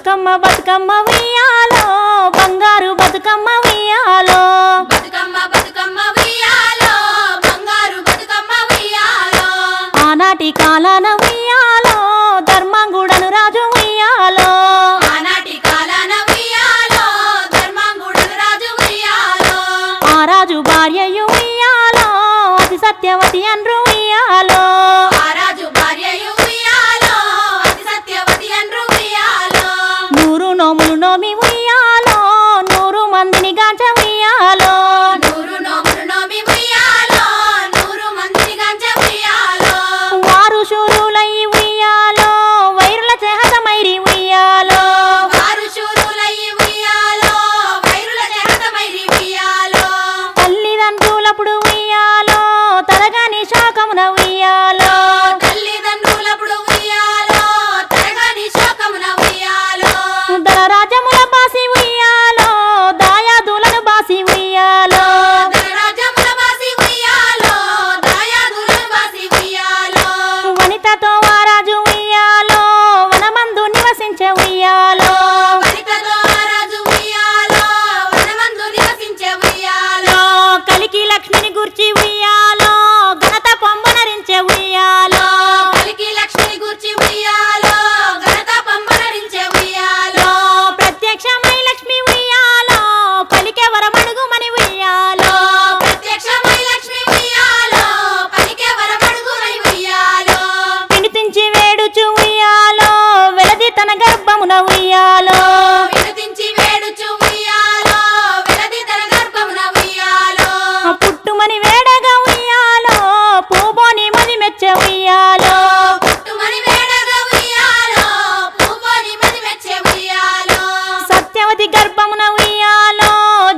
బతుకమ్మ బతుకమ్మ ఉయ్యాలో బంగారు బతుకమ్మ ఉయ్యాలో బతుకమ్మ బతుకమ్మ ఉయ్యాలో బంగారు బతుకమ్మ ఉయ్యాలో ఆనాటి కాలాన ఉయ్యాలో ధర్మాంగుడను రాజు ఉయ్యాలో ఆనాటి కాలాన ఉయ్యాలో ధర్మాంగుడను రాజు ఉయ్యాలో ఆ రాజు భార్యయు ఉయ్యాలో అతి సత్యవతి అండ్రు ఉయ్యాలో ఆ రాజు భార్యయు ఉయ్యాలో అతి సత్యవతి అండ్రు ఉయ్యాలో 100 నోములు నోమి ఉయ్యాలో 100 మందిని గాంచ ఉయ్యాలో 100 నోములు నోమి ఉయ్యాలో 100 మందిని గంజ ఉయ్యాలో వారు శూరులై ఉయ్యాలో వైరుల చేహతమైరి ఉయ్యాలో వారు శూరులై ఉయ్యాలో వైరుల చేతమైరి ఉయ్యాలో తల్లిదండ్రులప్పుడు ఉయ్యాలో తరగని శాకమున ఉయ్యాలో తల్లిదండ్రులప్పుడు ఉయ్యాలో తరగని శోకమున ఉయ్యాలో దళ రాజ్యముల బాసి ఉయ్యాలో దాయాదులను బాసి ఉయ్యాలో ధనరాజ్యముల బాసి ఉయ్యాలో దాయాదులను బాసి ఉయ్యాలో వనితతో వారాజు ఉయ్యాలో వనమందు నివసించే ఉయ్యాలో వనితతో ఆ రాజు ఉయ్యాలో వనమందు నివసించే ఉయ్యాలో కలికి లక్ష్మిని గుర్చి ఉయ్యాలో ఘనత పొంబనరించే ఉయ్యాలో కలికి లక్ష్మిని గూర్చి ఉయ్యాలో ఘనత పంపనరించే ఉయ్యాలో ప్రత్యక్షమై లక్ష్మి ఉయ్యాలో పలికే వరమడుగుమని ఉయ్యాలో ప్రత్యక్షమై లక్ష్మి ఉయ్యాలో పలికే వరమడుగుమై ఉయ్యాలో పిడితించి వేడుచు ఉయ్యాలో వెలది తన గర్భమున ఉయ్యాలో వినుతించి వేడుచు ఉయ్యాలో వెలది తన గర్భమున ఉయ్యాలో పుట్టుమని వేడగా ఉయ్యాలో పూబోని మది మెచ్చే ఉయ్యాలో పుట్టుమని వేడగా ఉయ్యాలో పూపోని మది మెచ్చే ఉయ్యాలో సత్యవతి గర్భమున ఉయ్యాలో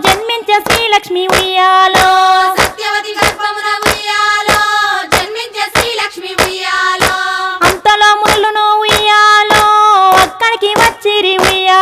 జన్మించే శ్రీలక్ష్మి ఉయ్యాలో సత్యవతి గర్భమున ఉయ్యాలో జన్మించే శ్రీలక్ష్మి ఉయ్యాలో అంతలో మునులను ఉయ్యాలో అక్కడికి వచ్చిరి ఉయ్యాలో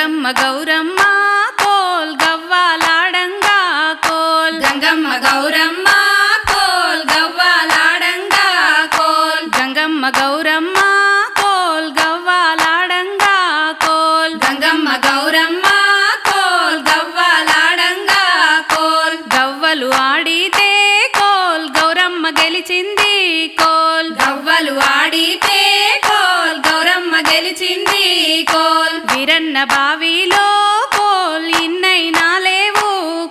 గంగమ్మ గౌరమ్మ కోల్ గవ్వాలాడంగా కోల్ గంగమ్మ గౌరమ్మ కోల్ గవ్వాలాడంగా కోల్ గంగమ్మ గౌరమ్మ కోల్ గవ్వాలాడంగా కోల్ గంగమ్మ గౌరమ్మ కోల్ గవ్వాలాడంగా కోల్ గవ్వలు ఆడితే కోల్ గౌరమ్మ గెలిచింది కోల్ గవ్వలు ఆడితే కోల్ గౌరమ్మ గెలిచింది కోల్ వీరన్న బావిలో కోల్ ఇన్నైనా లేవు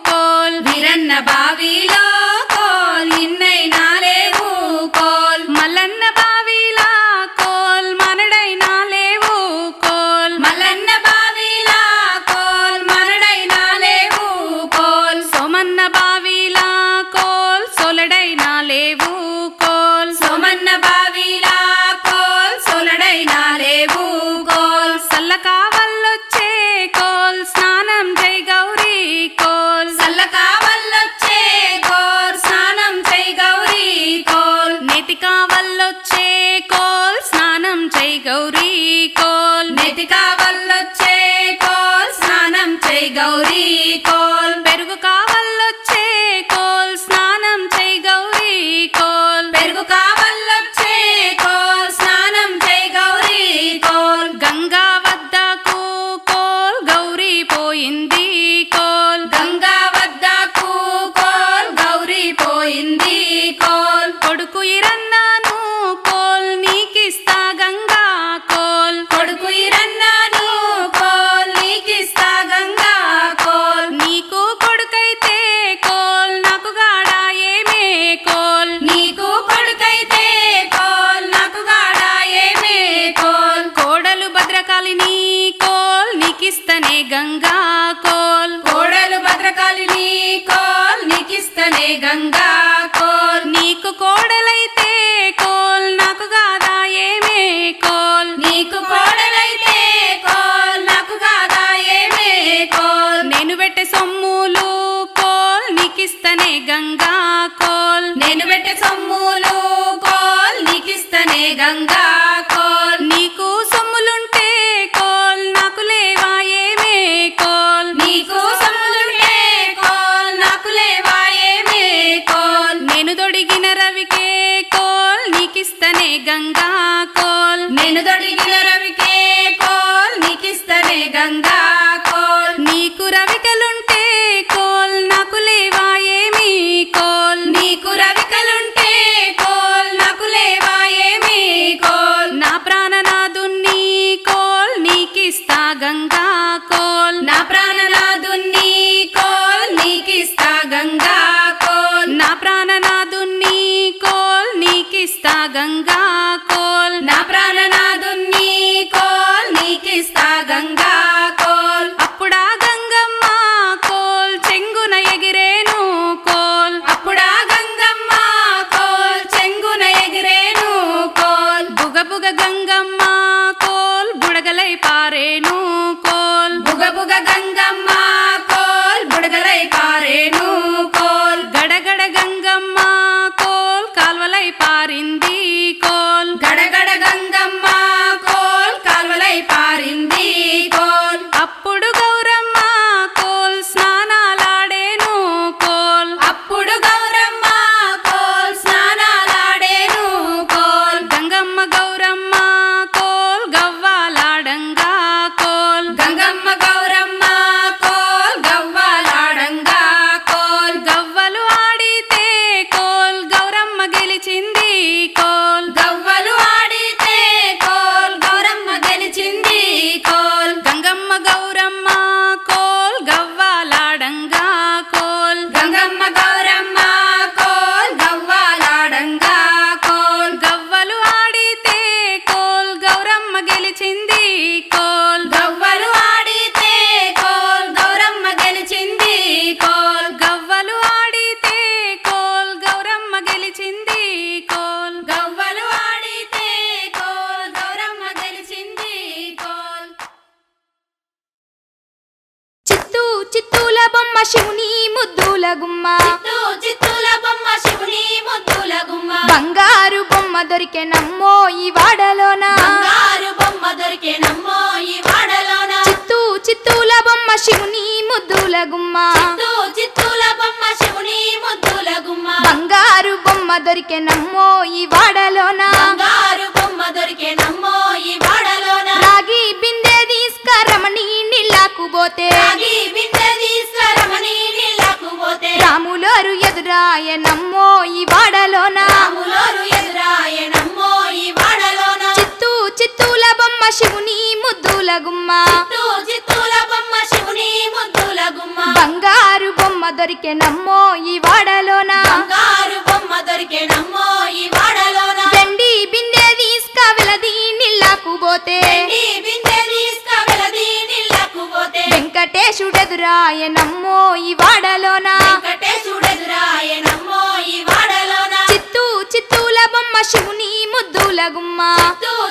కోల్ వీరన్న బావిలో కోల్ ఇన్నైనా లేవు కోల్ మల్లన్న బావిలా కోల్ మనడైనా లేవు కోల్ మల్లన్న బావిలా కోల్ మనడైనా లేవు కోల్ సోమన్న బావిలా కోల్ సొలడైనా లేవు కోల్ సోమన్న బావిలా కోల్ సొలడైనా లేవు కోల్ సల్ల కావల్లొచ్చే కోల్ స్నానం జై గౌరీ కోల్ సల్ల కావల్లొచ్చే కోల్ స్నానం చై గౌరీ కోల్ నేతి కావల్లొచ్చే కోల్ స్నానం జై గౌరీ కోల్ నెతి కావల్లొచ్చే కోల్ స్నానం చై గౌరీ కోల్ పెరుగు కావల్లొచ్చే కోల్ స్నానం జై గౌరీ కోల్ పెరుగు కావల్లొచ్చే కోల్ స్నానం చై గౌరీ కోల్ గంగా వద్దకు కోల్ గౌరీ పోయింది కోల్ గంగా వద్దకు కోల్ గౌరీ పోయింది కోల్ కొడుకు ఇరన్నాను కోల్ నీకిస్తా గంగా కోల్ కొడుకు ఇరన్నాను కోల్ నీకిస్తా గంగా కోల్ నీకు కొడుకైతే కోల్ నాకు గాడా ఏమే కోల్ నీకు కొడుకైతే కోల్ నాకు గాడా ఏమే కోల్ కోడలు భద్రకాళిని కోల్ నీకిస్తనే గంగా కోల్ కోడలు భద్రకాళిని కోల్ నీకిస్తనే గంగా కోల్ నీకు కోడలైతే కోల్ నాకు గాదా ఏమే కోల్ నీకు కోడలైతే కోల్ నాకు గాదా ఏమే కోల్ నేను పెట్టే సొమ్ములు కోల్ నీకిస్తనే గంగా కోల్ నేను పెట్టే సొమ్ములు కోల్ నీకిస్తనే గంగా కోల్ నీకు సొమ్ములుంటే కోల్ నాకు లేవా ఏమే కోల్ నీకు సొమ్ములుంటే కోల్ నాకు లేవా ఏమే కోల్ నేను దొడిగిన రవికే కోల్ నీకిస్తనే గంగా కోల్ నేను దొడిగిన రవికే కోల్ నీకిస్తనే గంగా కోల్ నీకు రవికలుంటే కోల్ నాకు లేవా ఏమి కోల్ నీకు రవికలుంటే కోల్ నాకు లేవా ఏమి కోల్ నా ప్రాణనాథుణ్ణి కోల్ నీకిస్తా గంగా కోల్ నా ప్రాణనాథుణ్ణి కోల్ నీకిస్తా గంగా కోల్ నా ప్రాణనాథుణ్ణి కోల్ నీకిస్తా గంగా కోల్ నా ప్రాణనాథుణ్ణి కోల్ నీకిస్తా గంగా కోల్ అప్పుడా గంగమ్మ కోల్ చెంగున ఎగిరేను కోల్ అప్పుడా గంగమ్మ కోల్ చెంగున ఎగిరేను కోల్ బుగబుగ గంగమ్మ కోల్ బుడగలై పారేను కోల్ బుగబుగ గంగమ్మ కోల్ బుడగలై పారేను కోల్ గడగడ గంగమ్మ కోల్ కాల్వలై పారింది కోల్ గడగడ గంగమ్మ కోల్ కాల్వలై పారింది కోల్ అప్పుడు గౌరమ్మ కోల్ స్నానాలాడేను కోల్ అప్పుడు గౌరమ్మ కోల్ స్నానాలాడేను కోల్ గంగమ్మ గౌరమ్మ కోల్ గవ్వాలాడంగా కోల్ గంగమ్మ గౌరమ్మ కోల్ గవ్వాలాడంగా కోల్ గవ్వలు ఆడితే కోల్ గౌరమ్మ గెలిచింది కోల్ గవ్వలు ఆడితే కోల్ గౌరమ్మ గెలిచింది కోల్ గంగమ్మ గౌరమ్మ కోల్ గవ్వాలాడంగా కోల్ గంగమ్మ గౌరమ్మ కోల్ గవ్వాలాడంగా కోల్ గవ్వలు ఆడితే కోల్ గౌరమ్మ గెలిచింది కోల్ గవ్వలు ఆడితే కోల్ గౌరమ్మ గెలిచింది కోల్ గవ్వలు ఆడితే కోల్ గౌరమ్మ గెలిచింది కోల్ గవ్వలు ఆడితే కోల్ గౌరమ్మ గెలిచింది కోల్ చిత్తూ చిత్తూల బొమ్మ శివుని ముద్దుల గుమ్మ చిత్తూ చిత్తూల బొమ్మ శివుని ముద్దుల గుమ్మ బంగారు బొమ్మ దొరికెనమ్మో ఈ వాడలోన బంగారు బొమ్మ దొరికేనమ్మో ఈ వాడలోన చిత్తూ చిత్తూ శివుని ముద్దుల గుమ్మ చిత్తూల బొమ్మ శివుని ముద్దుల గుమ్మ బంగారు బొమ్మ దొరికెనమ్మో ఈ వాడలోన బంగారు బొమ్మ దొరికేనమ్మో ఈ వాడలోన రాగి బిందె తీసుకరమణి నీళ్ళకు పోతే రాగి బిందె తీసుకురమని నీళ్ళకు పోతే రాములోరు ఎదురాయనమ్మో ఈ వాడలోన రాములోరు ఎదురాయనమ్మో ఈ వాడలోన చిత్తూల బొమ్మ శివుని ముద్దుల గుమ్మ చిత్తూల బొమ్మ శివుని ముద్దుల గుమ్మ బంగారు బొమ్మ దొరికెనమ్మో ఈ వాడలోన బంగారు బొమ్మ దొరికేనమ్మో ఈ వాడలోన వెండి బిందె తీసుకవెలది నీళ్ళకు పోతే ఈ బిందె తీసుకువెలది నీళ్ళకు పోతే వెంకటేశుడెదురాయనమ్మో ఈ వాడలోన వెంకటేశుడెదురాయనమ్మో ఈ వాడలోన చిత్తూల బొమ్మ శివుని ముద్దుల గుమ్మ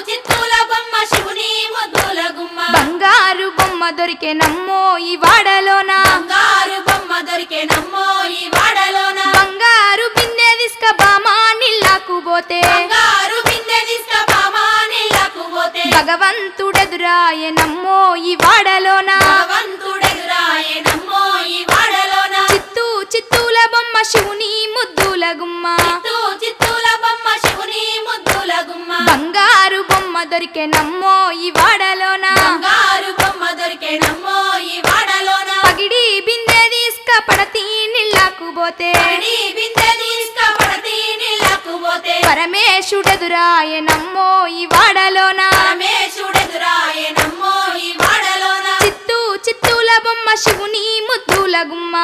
చిత్తూల బొమ్మ శివుని ముద్దుల గుమ్మ బంగారు బొమ్మ దొరికెనమ్మో ఈ వాడలోన బంగారు బొమ్మ దొరికేనమ్మో ఈ వాడలోన బంగారు బిందె తీసుక బామా నీళ్ళకు పోతే బంగారు బిందె తీసుకుపామా నీళ్ళకు పోతే భగవంతుడెదురాయనమ్మో ఈ వాడలోన భగవంతుడెదురాయనమ్మో ఈ వాడలోన చిత్తూల బొమ్మ శివుని ముద్దుల గుమ్మ చిత్తూల బొమ్మ శివుని ముద్దుల గుమ్మ బంగారు బొమ్మ దొరికెనమ్మో ఈ వాడలోన బంగారు బొమ్మ దొరికేనమ్మో ఈ వాడలోన పగిడి బిందె తీసుక పడతి నీళ్ళకు పోతే పడి బిందె తీసుకుపడతి నీళ్ళకు పోతే పరమేశుడెదురాయనమ్మో ఈ వాడలోన పరమేశుడెదురాయనమ్మో ఈ వాడలోన చిత్తూల బొమ్మ శివుని ముద్దుల గుమ్మ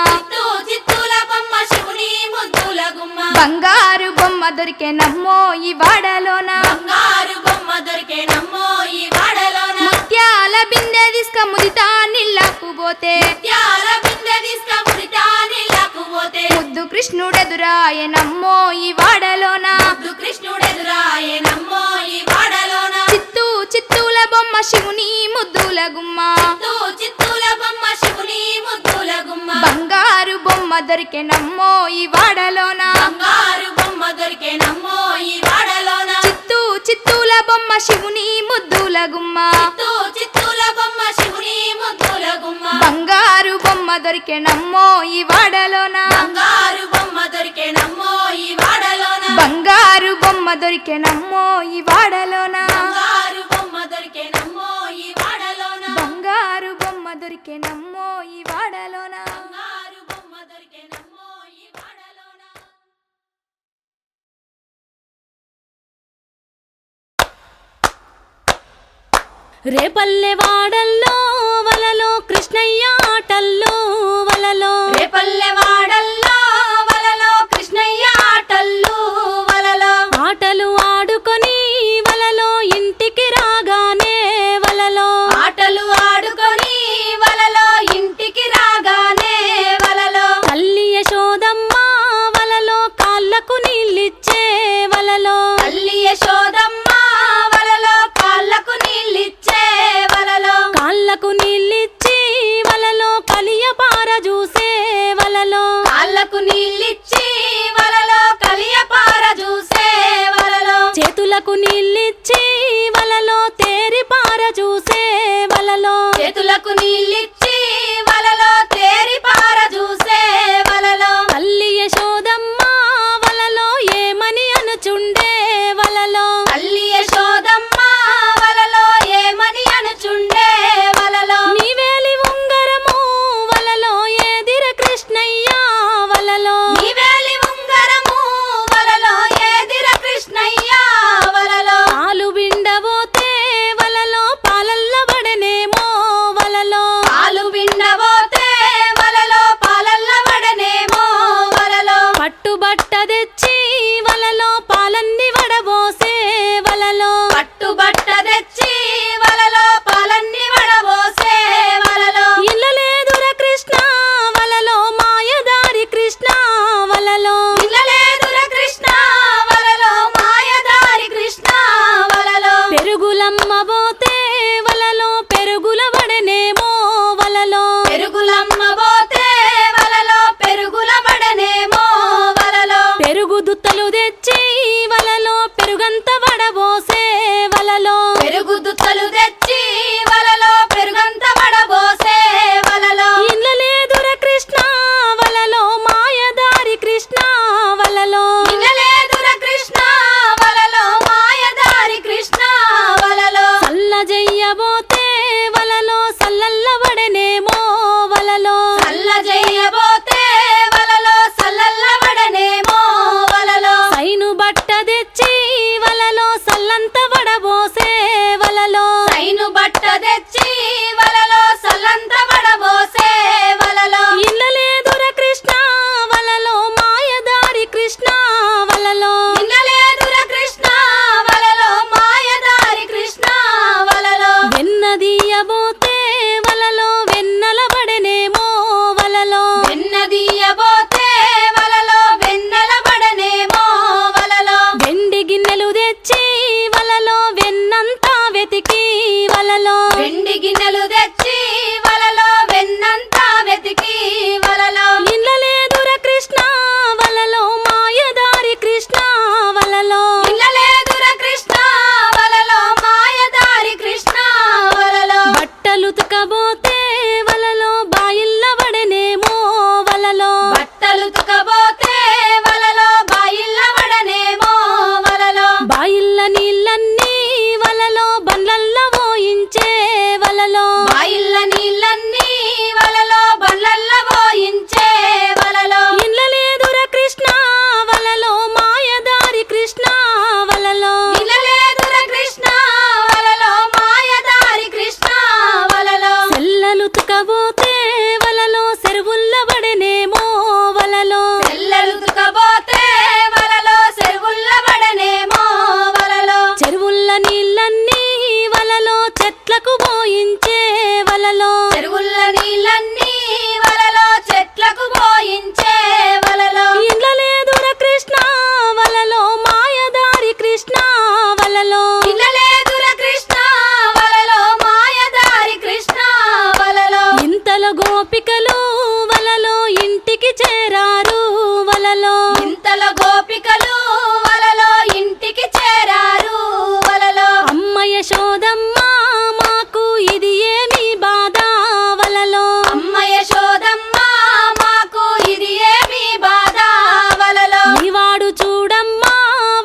చిత్తూల బొమ్మ శివుని ముద్దుల గుమ్మ బంగారు బొమ్మ దొరికెనమ్మో ఈ వాడలోన బంగారు బొమ్మ దొరికేనమ్మో ఈ వాడలోన ముత్యాల బిందె తీసుక ముదితా నీళ్ళకు పోతే ముత్యాల బిందె తీసుకుముడితా నీళ్ళకు పోతే ముద్దు కృష్ణుడెదురాయనమ్మో ఈ వాడలోన ముద్దు కృష్ణుడెదురాయనమ్మో ఈ వాడలోన చిత్తూల బొమ్మ శివుని ముద్దుల గుమ్మ చిత్తూల బొమ్మ శివుని ముద్దుల గుమ్మ బంగారు బొమ్మ దొరికెనమ్మో ఈ వాడలోన బంగారు బొమ్మ దొరికేనమ్మో ఈ వాడలోన చిత్తూల బొమ్మ శివుని ముద్దుల గుమ్మ చిత్తూల బొమ్మ శివుని ముద్దుల గుమ్మ బంగారు బొమ్మ దొరికెనమ్మో ఈ వాడలోన బంగారు బొమ్మ దొరికేనమ్మో ఈ వాడలోన బంగారు బొమ్మ దొరికెనమ్మో ఈ వాడలోన బంగారు బొమ్మ దొరికేనమ్మో ఈ వాడలోన బంగారు బొమ్మ దొరికెనమ్మో ఈ వాడలోన బంగారు బొమ్మ దొరికేనమ్మో ఈ వాడలోన రేపల్లె వాడల్లో వలలో కృష్ణయ్య ఆటల్లో వలలో రేపల్లె వాడల్లో వలలో కృష్ణయ్య ఆటల్లో వలలో ఆటలు ఆడుకొని వలలో ఇంటికి రాగానే వలలో ఆటలు ఆడుకొని వలలో ఇంటికి రాగానే వలలో తల్లి యశోదమ్మ వలలో కాళ్ళకు నీళ్ళిచ్చే వలలో తల్లి యశోదమ్మ వలలో కాళ్ళకు నీళ్ళిచ్చే వలలో కాళ్ళకు నీళ్ళిచ్చి వలలో కలియపార చూసే వలలో కాళ్ళకు నీళ్ళిచ్చి వలలో కలియపార చూసే వలలో చేతులకు నీళ్ళిచ్చి వలలో తేరిపార చూసే వలలో చేతులకు నీళ్ళిచ్చి వలలో తేరిపార చూసే వలలో తల్లి యశోదమ్మ వలలో ఏమని అనుచుండే వలలో తల్లి యశోదమ్మ వలలో ఏమని అనుచుండే వలలో నీవేలి ఉంగరము వలలో ఏదిర కృష్ణయ్య వలలో నీవే పిల్లలుతుకబోతే వలలో బాయిల్ల వడనేమో వలలో బాయిల్ల నీళ్ళన్నీ వలలో బండ్లల్ల పోయించే వలలో బాయిల్ల నీళ్ళన్నీ వలలో బండ్లల్ల పోయించే వలలో ఇండ్ల లేదుర కృష్ణ వలలో మాయదారి కృష్ణ వలలో ఇల్లలేదుర కృష్ణ వలలో మాయదారి కృష్ణ వలలో సెల్లలుతుకబోతే వలలో చెరువుల్ల పడనేమో వలలో పిల్లలుతుకబోతే వలలో చెరువుల్ల వడనేమో వలలో చెరువుల్ల నీళ్ళన్నీ వలలో చెట్లకు పోయించే వలలో చెరువుల్ల నీళ్ళన్నీ వలలో చెట్లకు పోయించే వలలో ఇండ్ల లేదుర కృష్ణ వలలో మాయదారి కృష్ణ వలలో ఇల్లలేదుర కృష్ణ వలలో మాయదారి కృష్ణ వలలో ఇంతలో గోపికలు వలలో ఇంటికి చేరారు వలలో ఇంతలో గోపికలు వలలో ఇంటికి చేరారు వలలో అమ్మ యశోదమ్మ మాకు ఇది ఏమి బాధ వలలో అమ్మ యశోదమ్మ మాకు ఇది ఏమి బాధ వలలో నీవాడు చూడమ్మా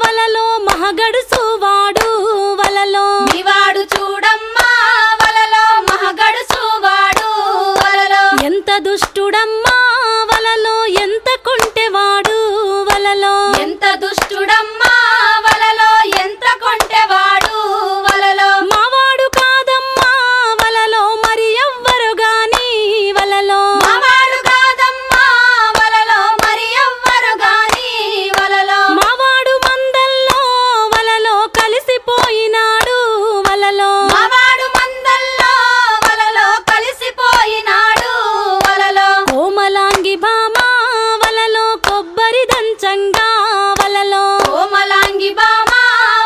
వలలో మహగడుసు వాడు వలలో నివాడు చూడమ్మా వలలో మహగడుసు వాడు వలలో ఎంత దుష్టుడమ్మా వలలో ఎంత కొంటెవాడు వలలో ఎంత దుష్టుడమ్మా వలలో ఎంత కొంటెవాడు వలలో మావాడు కాదమ్మా వలలో మరి ఎవ్వరు గాని వలలో మావాడు కాదమ్మా వలలో మరి ఎవ్వరు గాని వలలో మావాడు మందల్లో వలలో కలిసిపోయినాడు వలలో మావాడు మందల్లో వలలో కలిసిపోయినాడు వలలో కోమలాంగి భామ వలలో కొబ్బరి దంచంగా వలలో కోమలాంగి బామ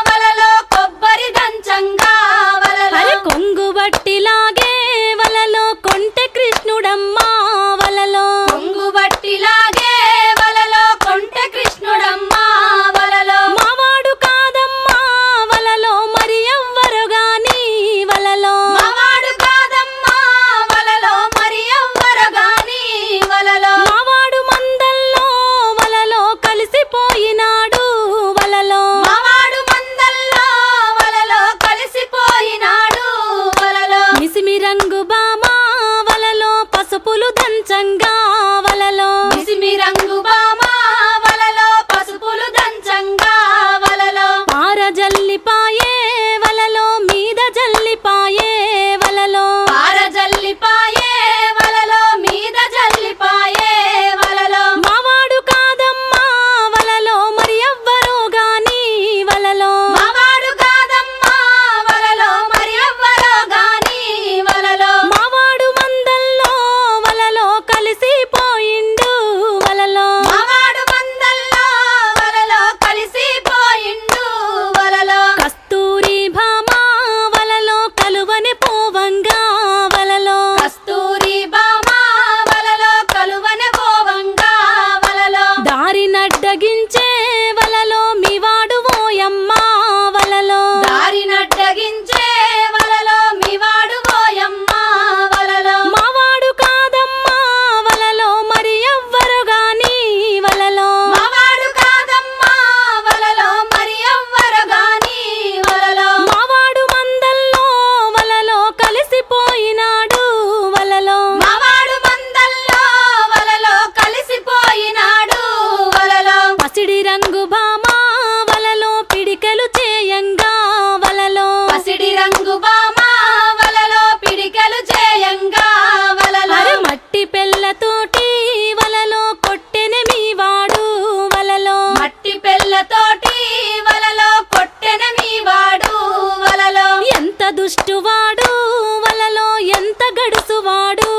వలలో కొబ్బరి దంచంగా వలలో అరే కొంగు బట్టిలాగే వలలో కొంటె కృష్ణుడమ్మా వలలో కొంగు బట్టిలాగే వలలో కొంటె కృష్ణుడమ్మా వలలో మావాడు కాదమ్మా వలలో మరి ఎవ్వరు గాని వలలో మావాడు కాదమ్మా వలలో మరి ఎవ్వరు గాని వలలో మావాడు మందల్లో వలలో కలిసిపోయినాడు వలలో మావాడు మందల్లో వలలో కలిసిపోయినాడు వలలో మిసిమి రంగు బామ వలలో పసుపులు దంచంగా వలలో మిసిమి రంగు బామ వలలో పసుపులు దంచంగా వలలో పార జల్లిపాయే వలలో మీద జల్లిపాయే వలలో పార జల్లిపాయే వలలో మీద జల్లిపాయే వలలో మావాడు కాదమ్మా వలలో మరి ఎవ్వరు గాని వలలో మావాడు కాదమ్మా వలలో మరి ఎవ్వరో గాని వలలో మావాడు మందల్లో వలలో కలిసిపోయిండు వలలో మావాడు మందల్లో వలలో కలిసిపోయిండు వలలో కస్తూరి భామ వలలో కలువని పోవంగా వలలో కస్తూరి బామ వలలో కలువన పోవంగా వలలో దారి నడ్డగించే వలలో మీవాడు ఓయమ్మా వలలో దారి నడ్డగించే వలలో మివాడు పోయమ్మా వలలో మావాడు కాదమ్మా వలలో మరి ఎవ్వరు గాని వలలో మావాడు కాదమ్మా వలలో మరి ఎవ్వరు గాని వలలో మావాడు మందల్లో వలలో కలిసిపోయినాడు వలలో మావాడు మందల్లో వలలో కలిసిపోయినాడు వలలో పసిడి రంగు భామ వలలో పిడికెలు చేయంగా వలలో పసిడి రంగు బామ వలలో పిడికెలు చేయంగా వలలో అరే మట్టి పెళ్ళతోటి వలలో కొట్టెని మీవాడు వలలో మట్టి పెళ్ళతోటి వలలో కొట్టెన మీవాడు వలలో ఎంత దుష్టువాడు వలలో ఎంత గడుసువాడు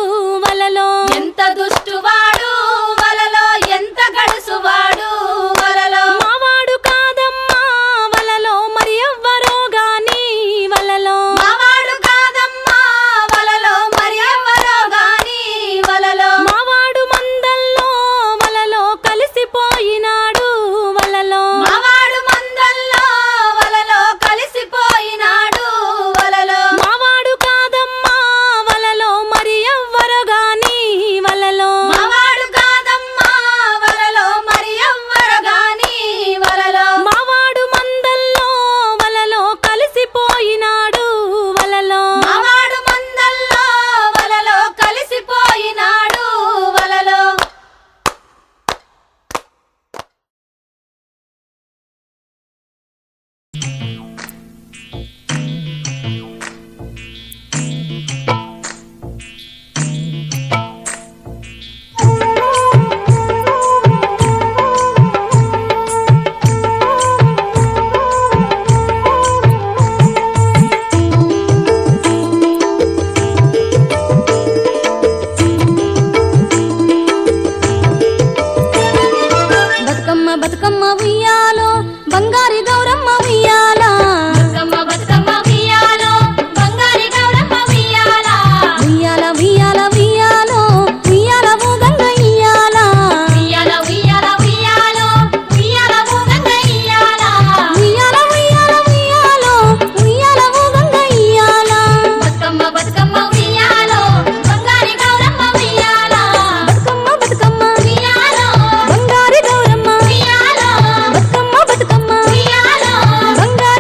వలలో ఎంత దుష్టువాడు వలలో ఎంత గడుసువాడు వలలో మావాడు బతుకమ్మ బతుకమ్మ ఉయ్యాలో బంగారి గౌరమ్మ ఉయ్యాలా బతుకమ్మ బతుకమ్మ ఉయ్యాలో బంగారి గౌరమ్మ ఉయ్యాల ఉయ్యాల ఉయ్యాల ఉయ్యాలో ఉయ్యాల ఊగంగ ఇయ్యాలా ఉయ్యాల ఉయ్యాల ఉయ్యాలో ఉయ్యాల ఊగంగ ఇయ్యాల ఉయ్యాల ఉయ్యాల ఉయ్యాలో ఉయ్యాల ఊగంగ ఇయ్యాలా బతుకమ్మ బతుకమ్మ ఉయ్యాలో బంగారి గౌరమ్మ ఉయ్యాల బతుకమ్మ బతుకమ్మ ఉయ్యాలో బంగారి గౌరమ్మ ఉయ్యాలో బతుకమ్మ బతుకమ్మ ఉయ్యాలో బంగారి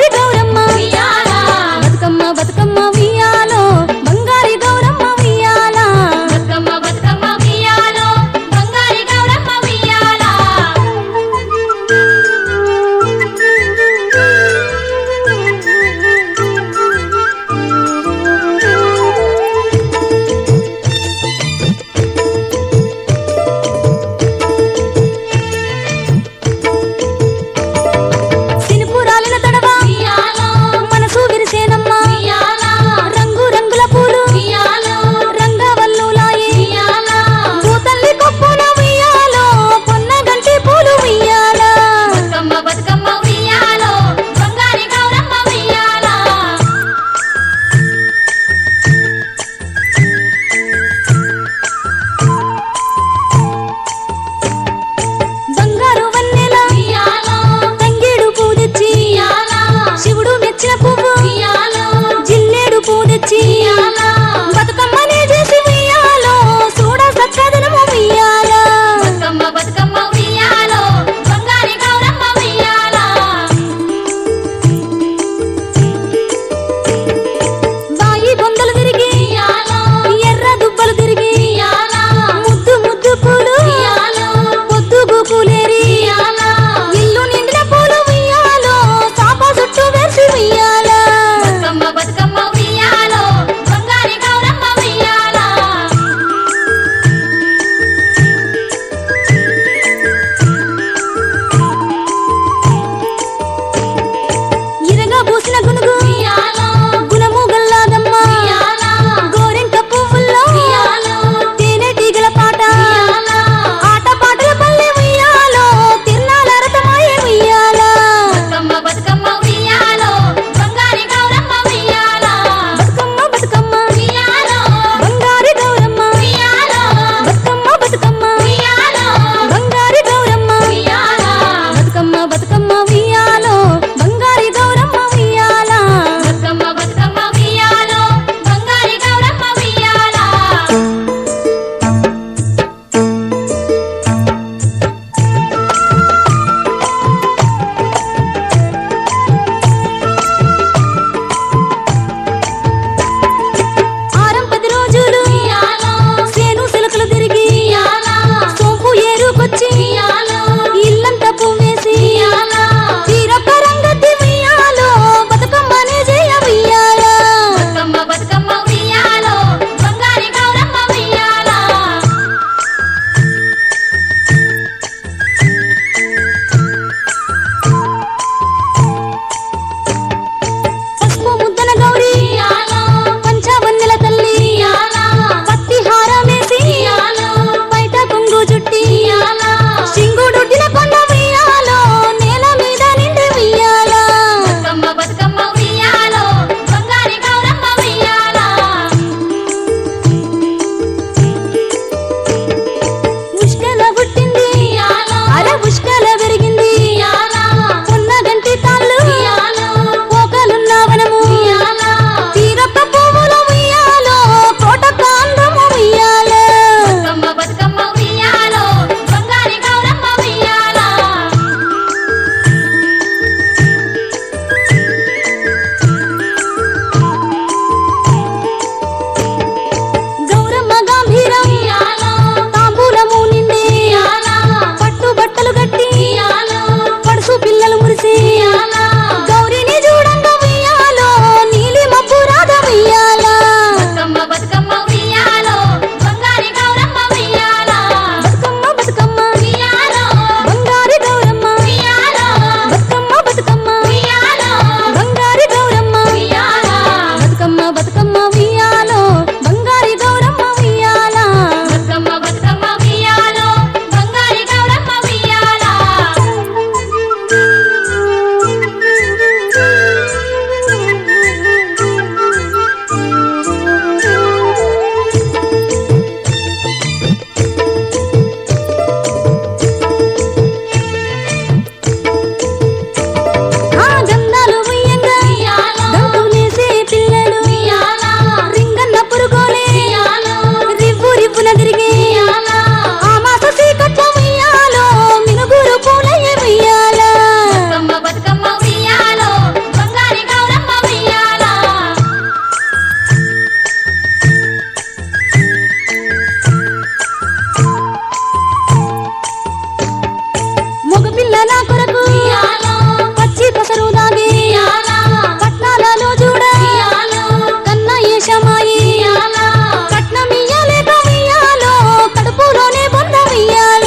నా కొరకు ఉయ్యాలో పచ్చి పసరు దాగి ఉయ్యాలో పట్నాలలో చూడ ఉయ్యాలో కన్న ఏషమాయి ఉయ్యాలో కట్నమియ్యలేక ఉయ్యాలో కడుపులోనే బొంద ఉయ్యాల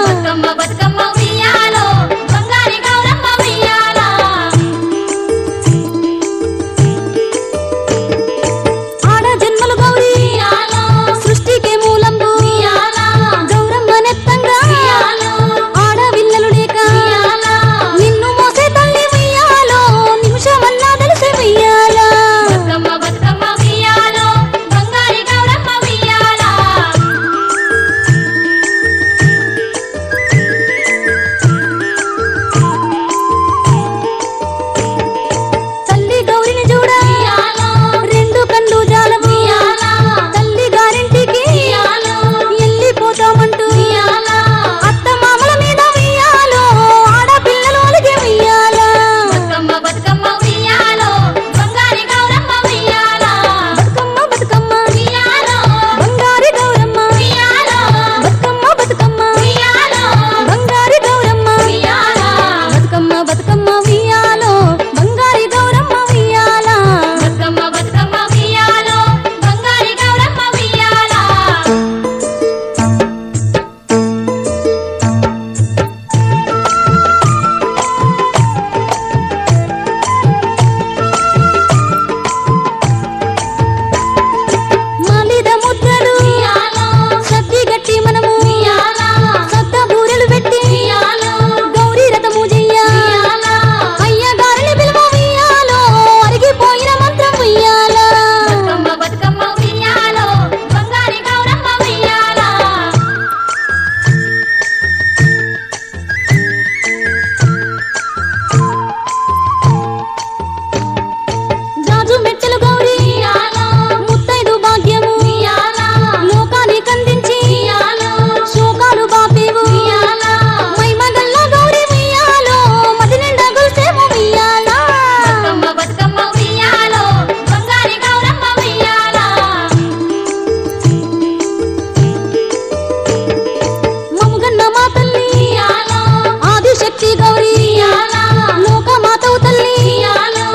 బతుకమ్మ బతుకమ్మ ఉయ్యాలో బంగారి గౌరమ్మ ఉయ్యాలో ఆడ జన్మలు గౌరీ ఉయ్యాలో సృష్టికే మూలంబు ఉయ్యాలో గౌరమ్మ నెత్తంగా ఉయ్యాలో ఆడవిల్లలు లేక ఉయ్యాలో నిన్ను మోసే తల్లి ఉయ్యాలో నిమిషమన్నా తెలిసే ఉయ్యాల బతుకమ్మ బతుకమ్మ ఉయ్యాలో బంగారి గౌరమ్మ ఉయ్యాలో తల్లి గౌరిని చూడ ఉయ్యాలో రెండు కళ్ళు జాలము ఉయ్యాలో తల్లి గారింటికి ఉయ్యాలో వెళ్ళిపోతామంటూ ఉయ్యాలో అత్త మామల మీద ఉయ్యాలో ఆడపిల్లలు అలిగే ఉయ్యాల బతుకమ్మ బతుకమ్మ ఉయ్యాలో బంగారి గౌరమ్మ ఉయ్యాలో బతుకమ్మ బతుకమ్మ ఉయ్యాలో బంగారి గౌరమ్మ ఉయ్యాలో బతుకమ్మ బతుకమ్మ ఉయ్యాలో బంగారి గౌరమ్మ ఉయ్యాలో బతుకమ్మ బతుకమ్మ ఉయ్యాలో బంగారి గౌరమ్మ ఉయ్యాల బతుకమ్మ బతుకమ్మ ఉయ్యాలో బంగారి గౌరమ్మ ఉయ్యాలో మాలిద ముద్రలు ఉయ్యాలో సద్ది గట్టి మనము ఉయ్యాలో సద్ద బూరెలు పెట్టి ఉయ్యాలో గౌరీ రథము చెయ్య ఉయ్యాలో అయ్య గారిని పిలువ ఉయ్యాలో అరిగిపోయిన మంత్రం ఉయ్యాల బతుకమ్మ బతుకమ్మ ఉయ్యాలో బంగారి గౌరమ్మ ఉయ్యాలో గాజు మెట్టెలు గౌరీ ఉయ్యాలో ముత్తైదు భాగ్యము ఉయ్యాలో లోకానికి అందించి ఉయ్యాలో శోకాలు బాపేవు ఉయ్యాలో మైమగల్ల గౌరీ ఉయ్యాలో మది నిండా గొల్సేము ఉయ్యాల బతుకమ్మ బతుకమ్మ ఉయ్యాలో బంగారి గౌరమ్మ ఉయ్యాలో మముగన్న మా తల్లి ఉయ్యాలో ఆదిశక్తి గౌరీ ఉయ్యాలో లోకమాతవు తల్లి ఉయ్యాలో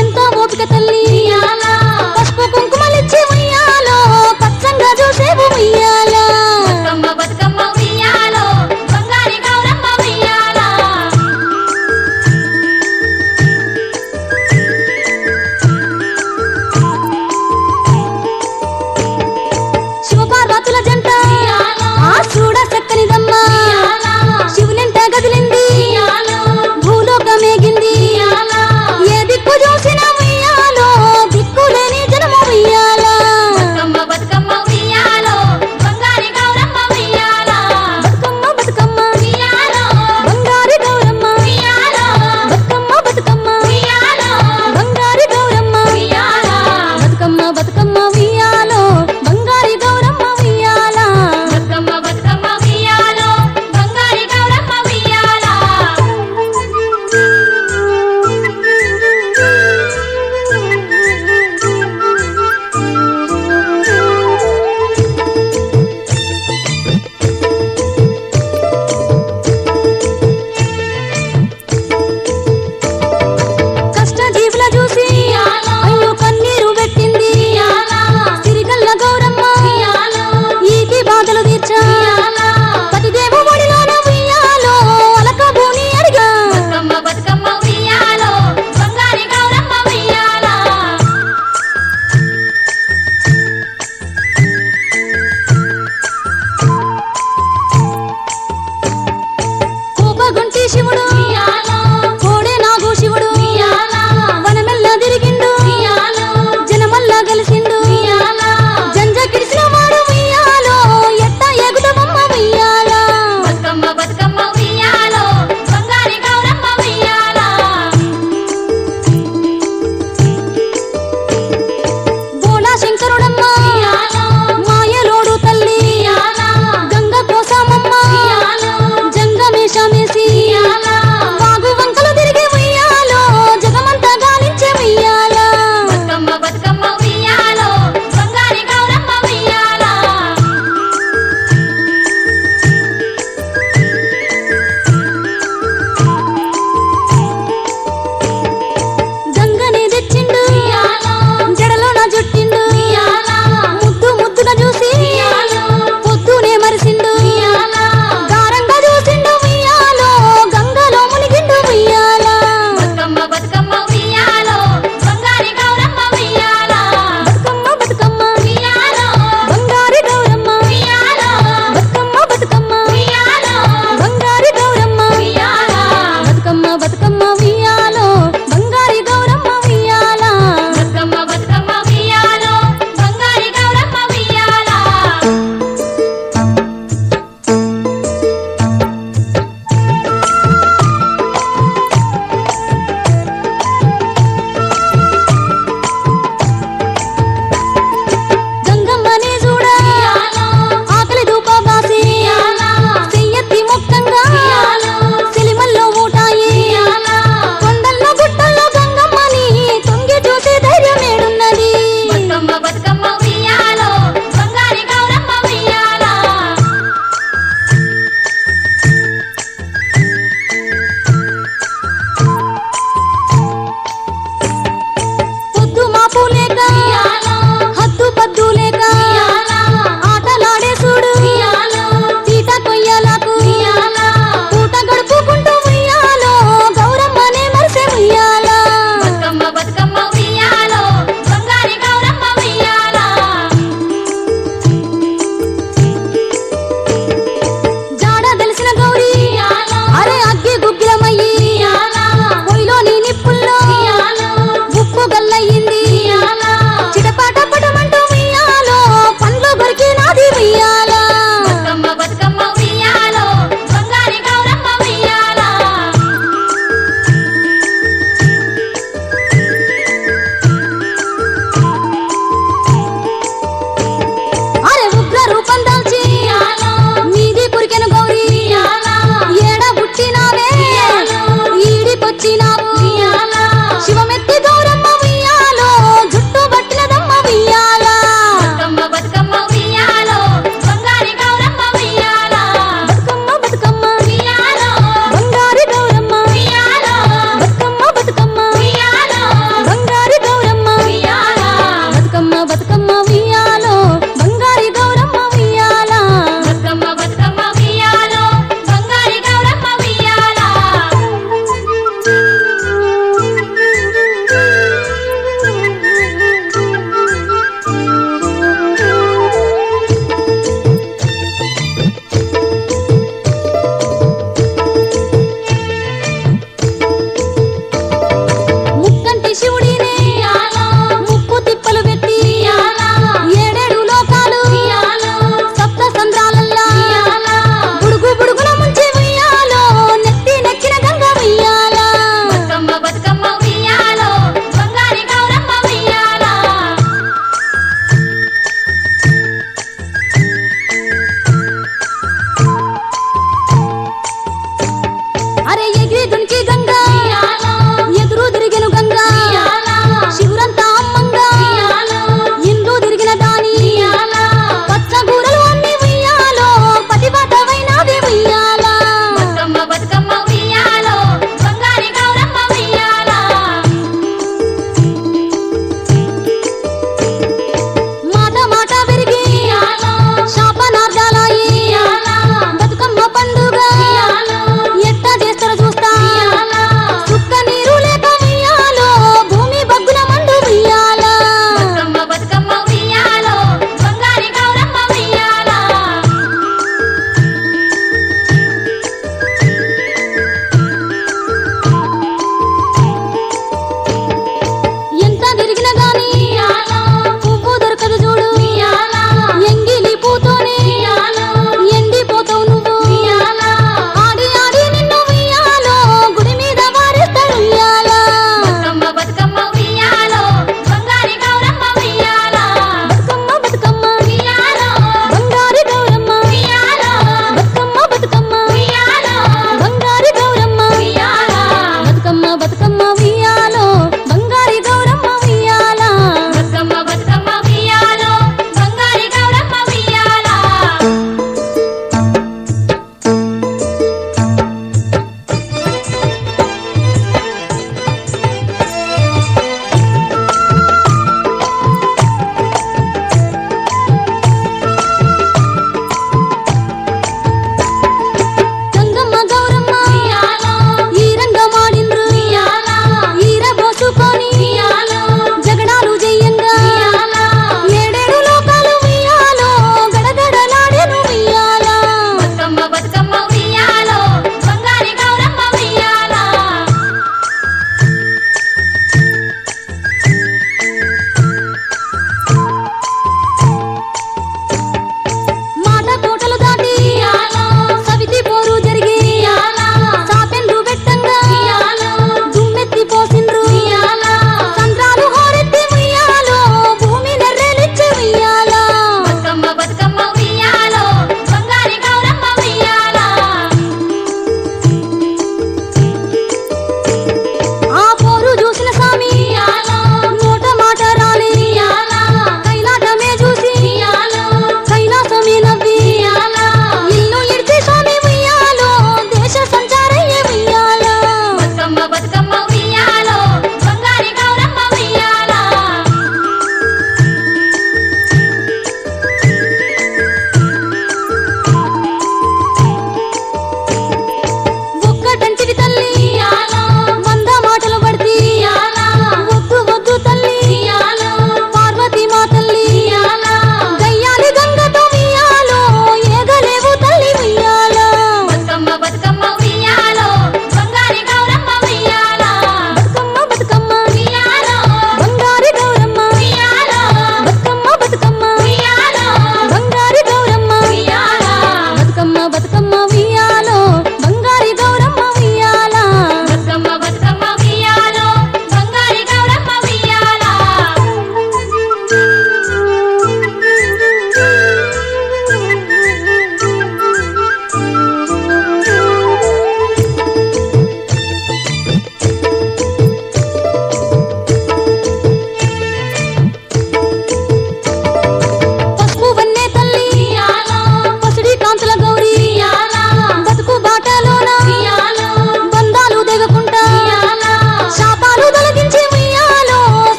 ఎంతో ఓపిక తల్లి ఉయ్యాలో పసుపు కుంకుమలిచ్చి ఉయ్యాలో పచ్చంగా చూసేవు ఉయ్యాల బతుకమ్మ బతుకమ్మ ఉయ్యాలో బంగారి గౌరమ్మ ఉయ్యాలో శివపార్వతుల జంట ఉయ్యాలో ఆ చూడ చక్కనిదమ్మ ఉయ్యాలో శివులెంట గదిలింది ఉయ్యాలో భూలోకమేగింది ఉయ్యాలో ఏ దిక్కు చూసిన ఉయ్యాలో దిక్కులేని జనము ఉయ్యాల బతుకమ్మ బతుకమ్మ ఉయ్యాలో బంగారి గౌరమ్మ ఉయ్యాలో బతుకమ్మ బతుకమ్మ ఉయ్యాలో బంగారి గౌరమ్మ ఉయ్యాలో బతుకమ్మ బతుకమ్మ ఉయ్యాలో బంగారి గౌరమ్మ ఉయ్యాలో బతుకమ్మ బతుకమ్మ ఉయ్యాలో బంగారి గౌరమ్మ ఉయ్యాల బతుకమ్మ బతుకమ్మ ఉయ్యాలో బంగారి గౌరమ్మ ఉయ్యాలో కష్ట జీవుల చూసి ఉయ్యాలో అయ్యో కన్నీరు పెట్టింది ఉయ్యాలో సిరిగల్ల గౌరమ్మ ఉయ్యాలో ఈకి బాధలు తీర్చా ఉయ్యాలో పతిదేవు ఒడిలోన ఉయ్యాలో అలక భూమి అడిగా బతుకమ్మ బతుకమ్మ ఉయ్యాలో బంగారి గౌరమ్మ ఉయ్యాలో కోపగుంటి శివుడు ఉయ్యాలో కోడే నాగు శివుడు ఉయ్యాలో వనమెల్ల తిరిగిండు ఉయ్యాలో జనమల్ల కలిసిండు ఉయ్యాలో జంజ కిడిసిన వాడు ఉయ్యాలో ఎట్ట ఎగుదమమ్మ ఉయ్యాల బతుకమ్మ బతుకమ్మ ఉయ్యాలో బంగారి గౌరమ్మ ఉయ్యాలో బోలా శంకరుడమ్మ ఉయ్యాలో మాయలోడు తల్లి ఉయ్యాలో గంగ కోసమమ్మ ఉయ్యాలో జంగమేషమేసి ఉయ్యాలో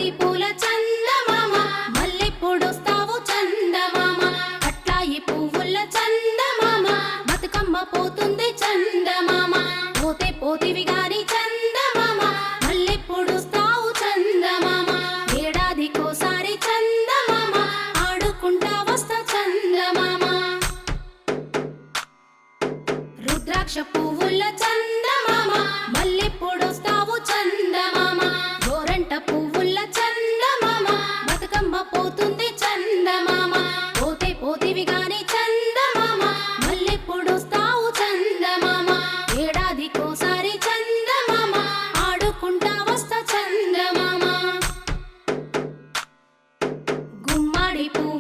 బంతి పూల చందమామ మల్లెప్పుడొస్తావు చందమామ అట్లాయి పువ్వుల చందమామ బతుకమ్మ పోతుంది చందమామ పోతే పోతివి గాని చందమామ మల్లెప్పుడొస్తావు చందమామ ఏడాదికోసారి చందమామ ఆడుకుంటా వస్తా చందమామ రుద్రాక్ష పువ్వుల చందమామ మల్లెప్పుడొస్తావు చందమామ గోరంట పువ్వుల చందమామ బతుకమ్మ పోతుంది చందమామ పోతే పోతివి గాని చందమామ మల్లెప్పుడొస్తావు చందమామ ఏడాదికోసారి చందమామ ఆడుకుంటా వస్తా చందమామ గుమ్మడి పువ్వు